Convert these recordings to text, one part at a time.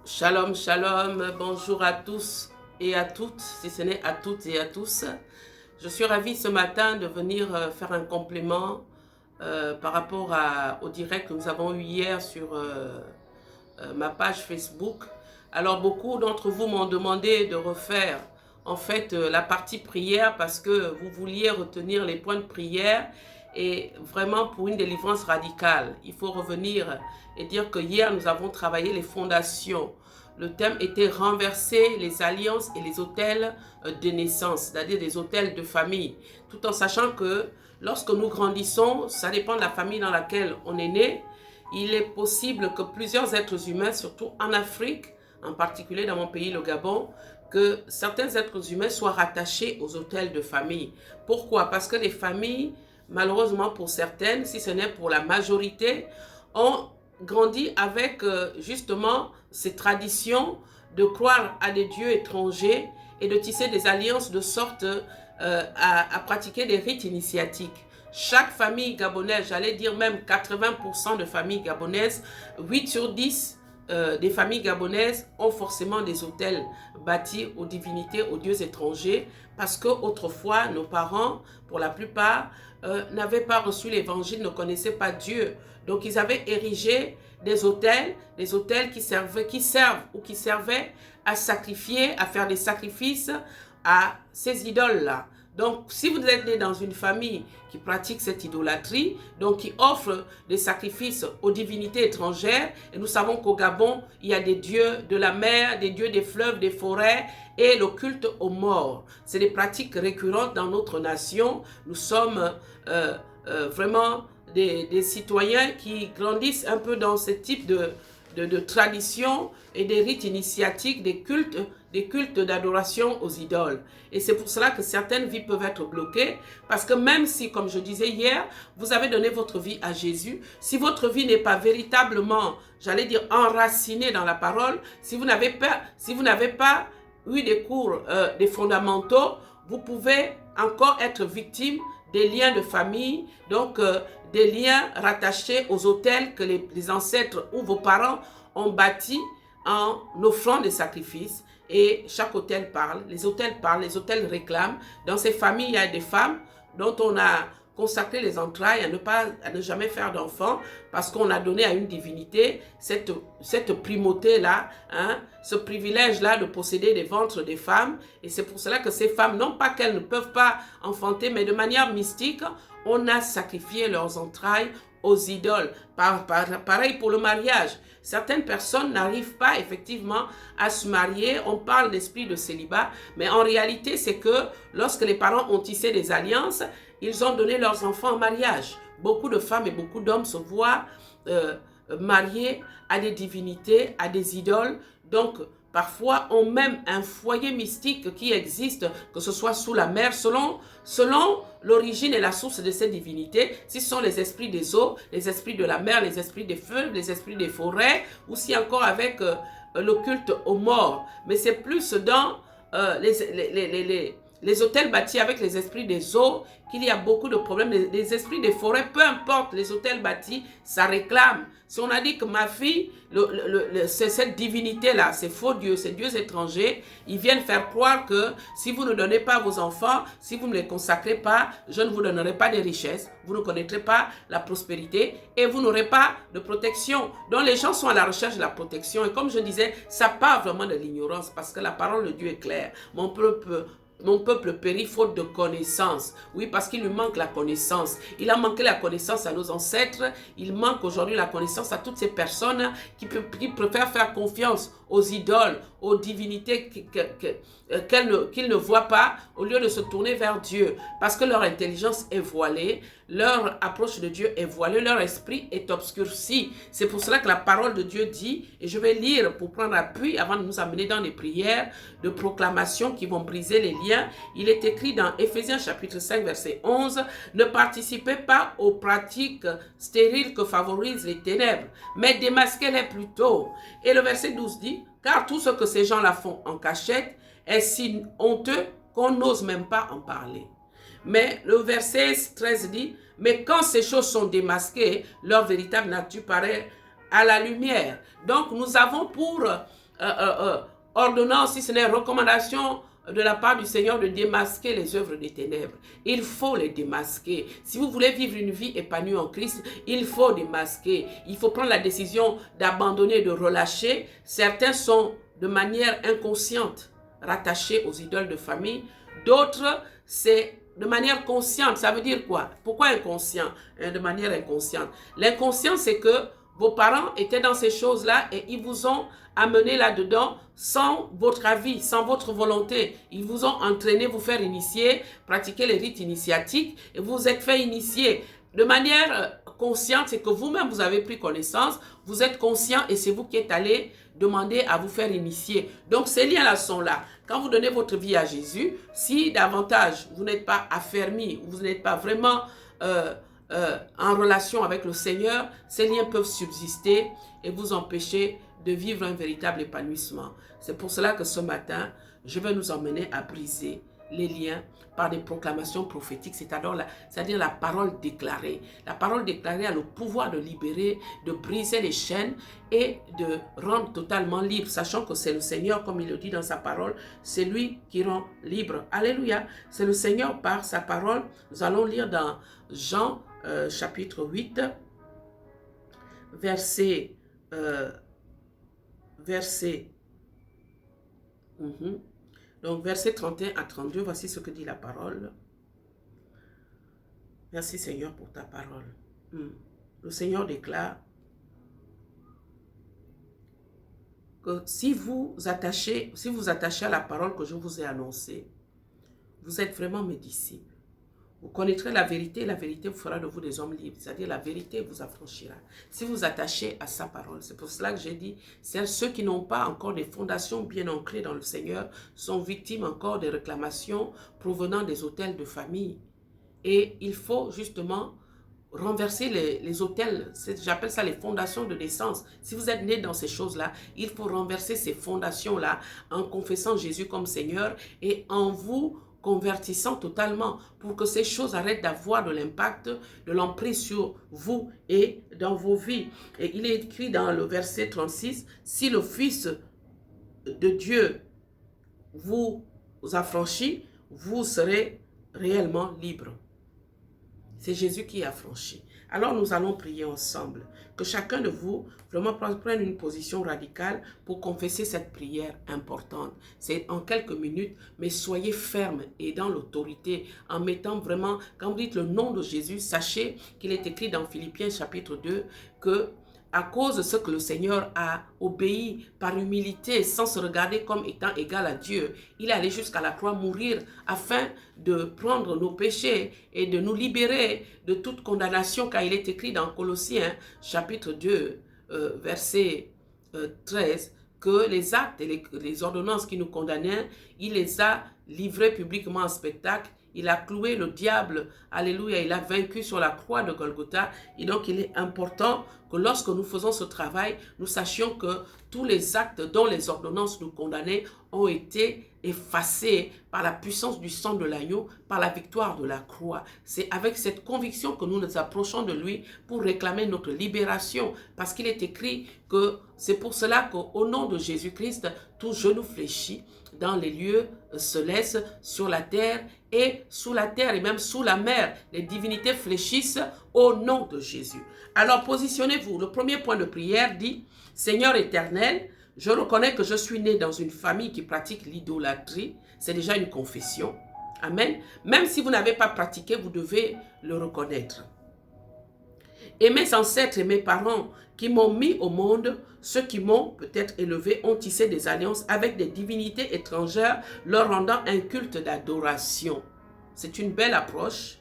Shalom, shalom, bonjour à tous et à toutes, si ce n'est à toutes et à tous. Je suis ravie ce matin de venir faire un complément par rapport au direct que nous avons eu hier sur ma page Facebook. Alors beaucoup d'entre vous m'ont demandé de refaire en fait la partie prière parce que vous vouliez retenir les points de prière et vraiment pour une délivrance radicale. Il faut revenir et dire que hier nous avons travaillé les fondations. Le thème était renverser les alliances et les autels de naissance, c'est-à-dire des autels de famille, tout en sachant que lorsque nous grandissons, ça dépend de la famille dans laquelle on est né. Il est possible que plusieurs êtres humains, surtout en Afrique, en particulier dans mon pays, le Gabon, que certains êtres humains soient rattachés aux autels de famille. Pourquoi? Parce que les familles, malheureusement pour certaines, si ce n'est pour la majorité, ont grandi avec justement ces traditions de croire à des dieux étrangers et de tisser des alliances de sorte à pratiquer des rites initiatiques. Chaque famille gabonaise, j'allais dire même 80% de familles gabonaises, 8 sur 10 des familles gabonaises ont forcément des autels bâtis aux divinités, aux dieux étrangers, parce que autrefois nos parents, pour la plupart, n'avaient pas reçu l'évangile, ne connaissaient pas Dieu. Donc ils avaient érigé des autels qui servent ou qui servaient à sacrifier, à faire des sacrifices à ces idoles-là. Donc, si vous êtes né dans une famille qui pratique cette idolâtrie, donc qui offre des sacrifices aux divinités étrangères, et nous savons qu'au Gabon, il y a des dieux de la mer, des dieux des fleuves, des forêts, et le culte aux morts. C'est des pratiques récurrentes dans notre nation. Nous sommes vraiment des citoyens qui grandissent un peu dans ce type de traditions et des rites initiatiques, des cultes d'adoration aux idoles. Et c'est pour cela que certaines vies peuvent être bloquées, parce que même si, comme je disais hier, vous avez donné votre vie à Jésus, si votre vie n'est pas véritablement, j'allais dire, enracinée dans la parole, si vous n'avez pas eu des cours, des fondamentaux, vous pouvez encore être victime des liens de famille, donc des liens rattachés aux autels que les ancêtres ou vos parents ont bâtis en offrant des sacrifices. Et chaque autel parle, les autels réclament. Dans ces familles, il y a des femmes dont on a consacré les entrailles à ne jamais faire d'enfants parce qu'on a donné à une divinité cette primauté-là, ce privilège-là de posséder des ventres des femmes. Et c'est pour cela que ces femmes, non pas qu'elles ne peuvent pas enfanter, mais de manière mystique, on a sacrifié leurs entrailles aux idoles. Pareil pour le mariage. Certaines personnes n'arrivent pas effectivement à se marier. On parle d'esprit de célibat, mais en réalité, c'est que lorsque les parents ont tissé des alliances, ils ont donné leurs enfants en mariage. Beaucoup de femmes et beaucoup d'hommes se voient mariés à des divinités, à des idoles. Donc, parfois, on même un foyer mystique qui existe, que ce soit sous la mer, selon l'origine et la source de ces divinités, si ce sont les esprits des eaux, les esprits de la mer, les esprits des feux, les esprits des forêts, ou si encore avec le culte aux morts. Mais c'est plus dans les hôtels bâtis avec les esprits des eaux qu'il y a beaucoup de problèmes. Les esprits des forêts, peu importe les hôtels bâtis, ça réclame. Si on a dit que ma fille, c'est cette divinité-là, ces faux dieux, ces dieux étrangers, ils viennent faire croire que si vous ne donnez pas vos enfants, si vous ne les consacrez pas, je ne vous donnerai pas de richesses, vous ne connaîtrez pas la prospérité et vous n'aurez pas de protection. Donc les gens sont à la recherche de la protection et comme je disais, ça part vraiment de l'ignorance parce que la parole de Dieu est claire. Mon peuple périt faute de connaissance. Oui, parce qu'il lui manque la connaissance. Il a manqué la connaissance à nos ancêtres. Il manque aujourd'hui la connaissance à toutes ces personnes qui préfèrent faire confiance aux idoles, aux divinités qu'ils ne voient pas, au lieu de se tourner vers Dieu. Parce que leur intelligence est voilée, leur approche de Dieu est voilée, leur esprit est obscurci. C'est pour cela que la parole de Dieu dit, et je vais lire pour prendre appui avant de nous amener dans les prières de proclamation qui vont briser les liens. Il est écrit dans Éphésiens chapitre 5 verset 11, « Ne participez pas aux pratiques stériles que favorisent les ténèbres, mais démasquez-les plutôt. » Et le verset 12 dit, « Car tout ce que ces gens-là font en cachette est si honteux qu'on n'ose même pas en parler. » Mais le verset 13 dit, « Mais quand ces choses sont démasquées, leur véritable nature paraît à la lumière. » Donc nous avons pour ordonnance, si ce n'est recommandation de la part du Seigneur de démasquer les œuvres des ténèbres. Il faut les démasquer. Si vous voulez vivre une vie épanouie en Christ, il faut démasquer. Il faut prendre la décision d'abandonner, de relâcher. Certains sont de manière inconsciente rattachés aux idoles de famille. D'autres, c'est de manière consciente. Ça veut dire quoi? Pourquoi inconscient? De manière inconsciente. L'inconscient, c'est que vos parents étaient dans ces choses-là et ils vous ont amené là-dedans sans votre avis, sans votre volonté. Ils vous ont entraîné, vous faire initier, pratiquer les rites initiatiques et vous vous êtes fait initier. De manière consciente, c'est que vous-même, vous avez pris connaissance, vous êtes conscient et c'est vous qui êtes allé demander à vous faire initier. Donc, ces liens-là sont là. Quand vous donnez votre vie à Jésus, si davantage vous n'êtes pas affermi, vous n'êtes pas vraiment en relation avec le Seigneur, ces liens peuvent subsister et vous empêcher de vivre un véritable épanouissement. C'est pour cela que ce matin, je vais nous emmener à briser les liens par des proclamations prophétiques, c'est-à-dire la parole déclarée. La parole déclarée a le pouvoir de libérer, de briser les chaînes et de rendre totalement libre, sachant que c'est le Seigneur, comme il le dit dans sa parole, c'est lui qui rend libre. Alléluia, c'est le Seigneur par sa parole. Nous allons lire dans Jean chapitre 8, verset donc, versets 31 à 32, voici ce que dit la parole. Merci Seigneur pour ta parole. Le Seigneur déclare que si vous attachez à la parole que je vous ai annoncée, vous êtes vraiment mes disciples. Vous connaîtrez la vérité et la vérité vous fera de vous des hommes libres. C'est-à-dire la vérité vous affranchira. Si vous attachez à sa parole, c'est pour cela que j'ai dit, ceux qui n'ont pas encore des fondations bien ancrées dans le Seigneur sont victimes encore des réclamations provenant des autels de famille. Et il faut justement renverser les autels, j'appelle ça les fondations de naissance. Si vous êtes né dans ces choses-là, il faut renverser ces fondations-là en confessant Jésus comme Seigneur et en vous convertissant totalement pour que ces choses arrêtent d'avoir de l'impact, de l'emprise sur vous et dans vos vies. Et il est écrit dans le verset 36, « Si le Fils de Dieu vous affranchit, vous serez réellement libre. » C'est Jésus qui a franchi. Alors nous allons prier ensemble. Que chacun de vous vraiment prenne une position radicale pour confesser cette prière importante. C'est en quelques minutes, mais soyez ferme et dans l'autorité en mettant vraiment, quand vous dites le nom de Jésus, sachez qu'il est écrit dans Philippiens chapitre 2 que à cause de ce que le Seigneur a obéi par humilité, sans se regarder comme étant égal à Dieu, il est allé jusqu'à la croix mourir afin de prendre nos péchés et de nous libérer de toute condamnation, car il est écrit dans Colossiens chapitre 2, verset 13, que les actes et les ordonnances qui nous condamnaient, il les a livrés publiquement en spectacle. Il a cloué le diable, alléluia, il a vaincu sur la croix de Golgotha. Et donc, il est important que lorsque nous faisons ce travail, nous sachions que tous les actes dont les ordonnances nous condamnaient ont été effacés par la puissance du sang de l'agneau, par la victoire de la croix. C'est avec cette conviction que nous nous approchons de lui pour réclamer notre libération. Parce qu'il est écrit que c'est pour cela qu'au nom de Jésus-Christ, tout genou fléchit dans les lieux célestes, sur la terre et sous la terre et même sous la mer. Les divinités fléchissent au nom de Jésus. Alors positionnez-vous. Le premier point de prière dit, Seigneur éternel, je reconnais que je suis né dans une famille qui pratique l'idolâtrie. C'est déjà une confession. Amen. Même si vous n'avez pas pratiqué, vous devez le reconnaître. Et mes ancêtres et mes parents qui m'ont mis au monde, ceux qui m'ont peut-être élevé, ont tissé des alliances avec des divinités étrangères, leur rendant un culte d'adoration. C'est une belle approche.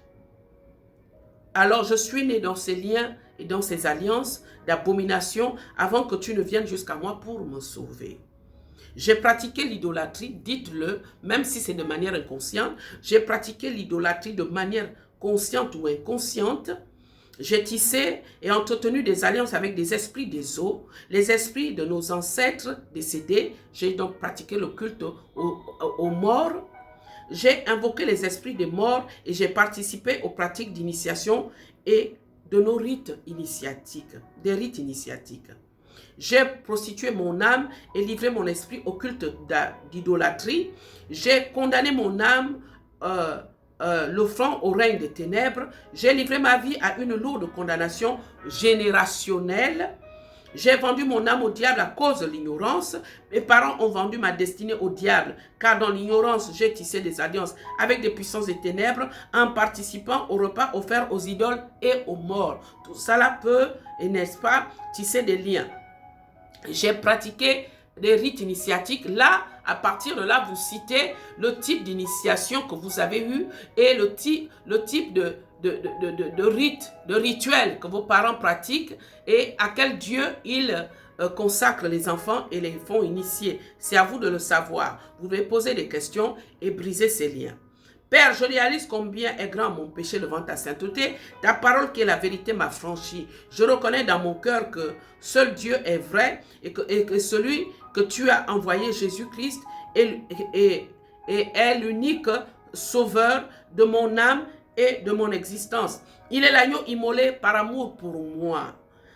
Alors je suis né dans ces liens et dans ces alliances d'abomination avant que tu ne viennes jusqu'à moi pour me sauver. J'ai pratiqué l'idolâtrie, dites-le, même si c'est de manière inconsciente. J'ai pratiqué l'idolâtrie de manière consciente ou inconsciente. J'ai tissé et entretenu des alliances avec des esprits des eaux, les esprits de nos ancêtres décédés. J'ai donc pratiqué le culte aux morts. J'ai invoqué les esprits des morts et j'ai participé aux pratiques d'initiation et de nos rites initiatiques, des rites initiatiques. J'ai prostitué mon âme et livré mon esprit au culte d'idolâtrie. J'ai condamné mon âme, l'offrant au règne des ténèbres. J'ai livré ma vie à une lourde condamnation générationnelle. J'ai vendu mon âme au diable à cause de l'ignorance. Mes parents ont vendu ma destinée au diable, car dans l'ignorance, j'ai tissé des alliances avec des puissances des ténèbres en participant au repas offert aux idoles et aux morts. Tout cela peut, et n'est-ce pas, tisser des liens. J'ai pratiqué des rites initiatiques. Là, à partir de là, vous citez le type d'initiation que vous avez eu et le type de rite, de rituel que vos parents pratiquent et à quel Dieu ils consacrent les enfants et les font initier. C'est à vous de le savoir. Vous devez poser des questions et briser ces liens. Père, je réalise combien est grand mon péché devant ta sainteté. Ta parole qui est la vérité m'a franchi. Je reconnais dans mon cœur que seul Dieu est vrai et que celui que tu as envoyé, Jésus-Christ, est l'unique sauveur de mon âme et de mon existence. Il est l'agneau immolé par amour pour moi.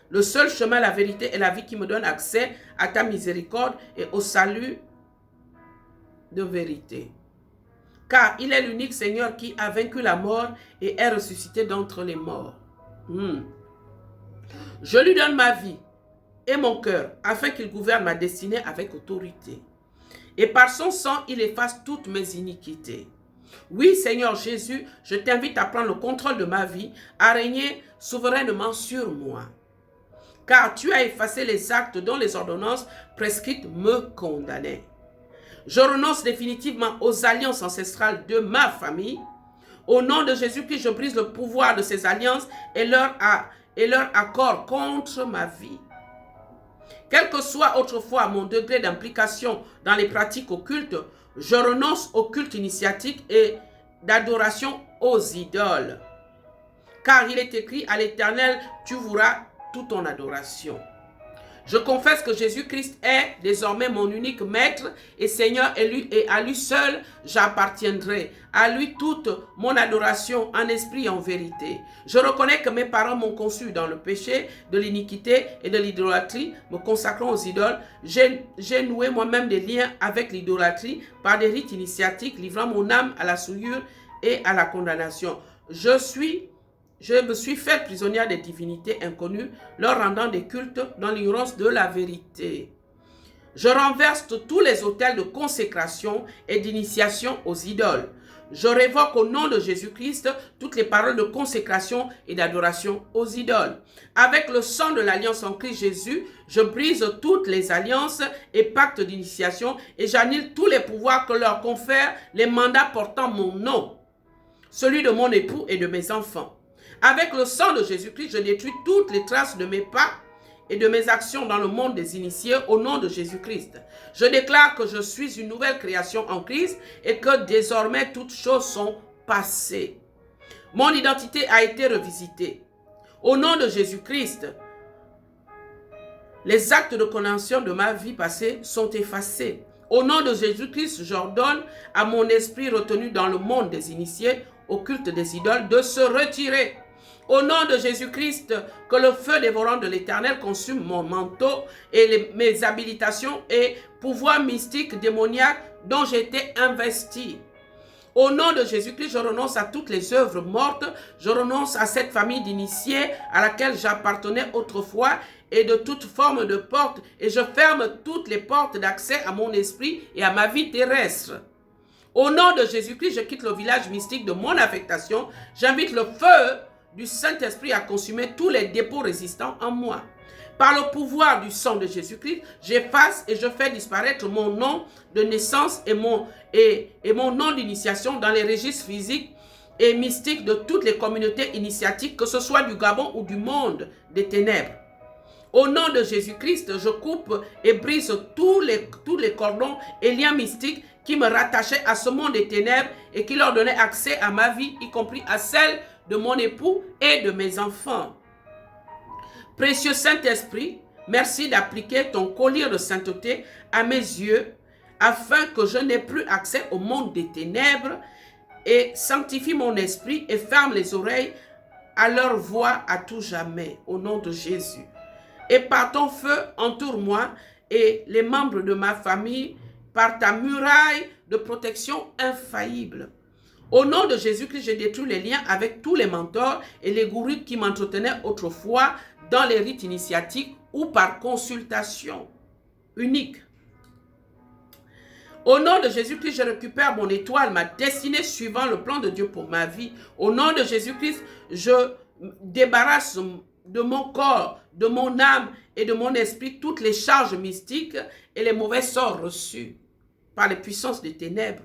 Le seul chemin, la vérité et la vie qui me donne accès à ta miséricorde et au salut de vérité. Car il est l'unique Seigneur qui a vaincu la mort et est ressuscité d'entre les morts. Je lui donne ma vie et mon cœur afin qu'il gouverne ma destinée avec autorité. Et par son sang, il efface toutes mes iniquités. Oui, Seigneur Jésus, je t'invite à prendre le contrôle de ma vie, à régner souverainement sur moi. Car tu as effacé les actes dont les ordonnances prescrites me condamnaient. Je renonce définitivement aux alliances ancestrales de ma famille. Au nom de Jésus-Christ, je brise le pouvoir de ces alliances et leur accord contre ma vie. Quel que soit autrefois mon degré d'implication dans les pratiques occultes, je renonce au culte initiatique et d'adoration aux idoles. Car il est écrit à l'Éternel, tu voueras toute ton adoration. Je confesse que Jésus-Christ est désormais mon unique maître et Seigneur et à lui seul j'appartiendrai. À lui toute mon adoration en esprit et en vérité. Je reconnais que mes parents m'ont conçu dans le péché, de l'iniquité et de l'idolâtrie, me consacrant aux idoles. J'ai noué moi-même des liens avec l'idolâtrie par des rites initiatiques, livrant mon âme à la souillure et à la condamnation. Je me suis faite prisonnière des divinités inconnues, leur rendant des cultes dans l'ignorance de la vérité. Je renverse tous les autels de consécration et d'initiation aux idoles. Je révoque au nom de Jésus-Christ toutes les paroles de consécration et d'adoration aux idoles. Avec le sang de l'alliance en Christ Jésus, je brise toutes les alliances et pactes d'initiation et j'annule tous les pouvoirs que leur confèrent les mandats portant mon nom, celui de mon époux et de mes enfants. Avec le sang de Jésus-Christ, je détruis toutes les traces de mes pas et de mes actions dans le monde des initiés au nom de Jésus-Christ. Je déclare que je suis une nouvelle création en Christ et que désormais toutes choses sont passées. Mon identité a été revisitée. Au nom de Jésus-Christ, les actes de condamnation de ma vie passée sont effacés. Au nom de Jésus-Christ, j'ordonne à mon esprit retenu dans le monde des initiés au culte des idoles de se retirer. Au nom de Jésus-Christ, que le feu dévorant de l'Éternel consume mon manteau et mes habilitations et pouvoirs mystiques démoniaques dont j'ai été investi. Au nom de Jésus-Christ, je renonce à toutes les œuvres mortes, je renonce à cette famille d'initiés à laquelle j'appartenais autrefois et de toute forme de porte, et je ferme toutes les portes d'accès à mon esprit et à ma vie terrestre. Au nom de Jésus-Christ, je quitte le village mystique de mon affectation, j'invite le feu du Saint-Esprit à consumer tous les dépôts résistants en moi. Par le pouvoir du sang de Jésus-Christ, j'efface et je fais disparaître mon nom de naissance et mon nom d'initiation dans les registres physiques et mystiques de toutes les communautés initiatiques, que ce soit du Gabon ou du monde des ténèbres. Au nom de Jésus-Christ, je coupe et brise tous les cordons et liens mystiques qui me rattachaient à ce monde des ténèbres et qui leur donnaient accès à ma vie, y compris à celle de mon époux et de mes enfants. Précieux Saint-Esprit, merci d'appliquer ton collier de sainteté à mes yeux afin que je n'ai plus accès au monde des ténèbres, et sanctifie mon esprit et ferme les oreilles à leur voix à tout jamais, au nom de Jésus. et par ton feu entoure-moi et les membres de ma famille par ta muraille de protection infaillible. Au nom de Jésus-Christ, je détruis les liens avec tous les mentors et les gourous qui m'entretenaient autrefois dans les rites initiatiques ou par consultation unique. Au nom de Jésus-Christ, je récupère mon étoile, ma destinée suivant le plan de Dieu pour ma vie. Au nom de Jésus-Christ, je débarrasse de mon corps, de mon âme et de mon esprit toutes les charges mystiques et les mauvais sorts reçus par les puissances des ténèbres.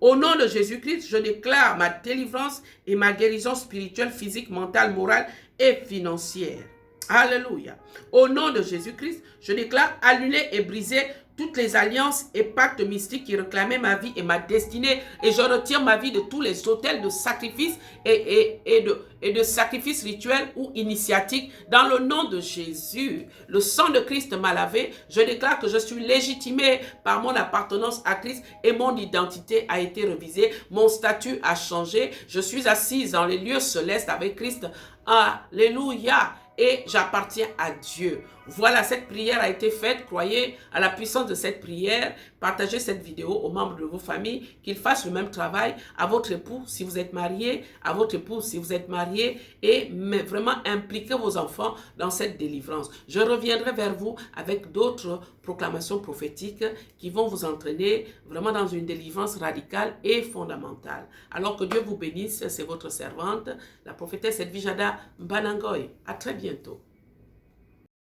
Au nom de Jésus-Christ, je déclare ma délivrance et ma guérison spirituelle, physique, mentale, morale et financière. Alléluia. Au nom de Jésus-Christ, je déclare annuler et briser toutes les alliances et pactes mystiques qui réclamaient ma vie et ma destinée. Et je retire ma vie de tous les autels de sacrifice et de sacrifices rituels ou initiatiques. Dans le nom de Jésus, le sang de Christ m'a lavé. Je déclare que je suis légitimé par mon appartenance à Christ et mon identité a été révisée. Mon statut a changé. Je suis assise dans les lieux célestes avec Christ. Alléluia. Et j'appartiens à Dieu. Voilà, cette prière a été faite. Croyez à la puissance de cette prière. Partagez cette vidéo aux membres de vos familles, qu'ils fassent le même travail à votre époux si vous êtes marié, à votre épouse si vous êtes marié, et vraiment impliquez vos enfants dans cette délivrance. Je reviendrai vers vous avec d'autres proclamations prophétiques qui vont vous entraîner vraiment dans une délivrance radicale et fondamentale. Alors que Dieu vous bénisse, c'est votre servante, la prophétesse Edvijada Mbanangoy. À très bientôt.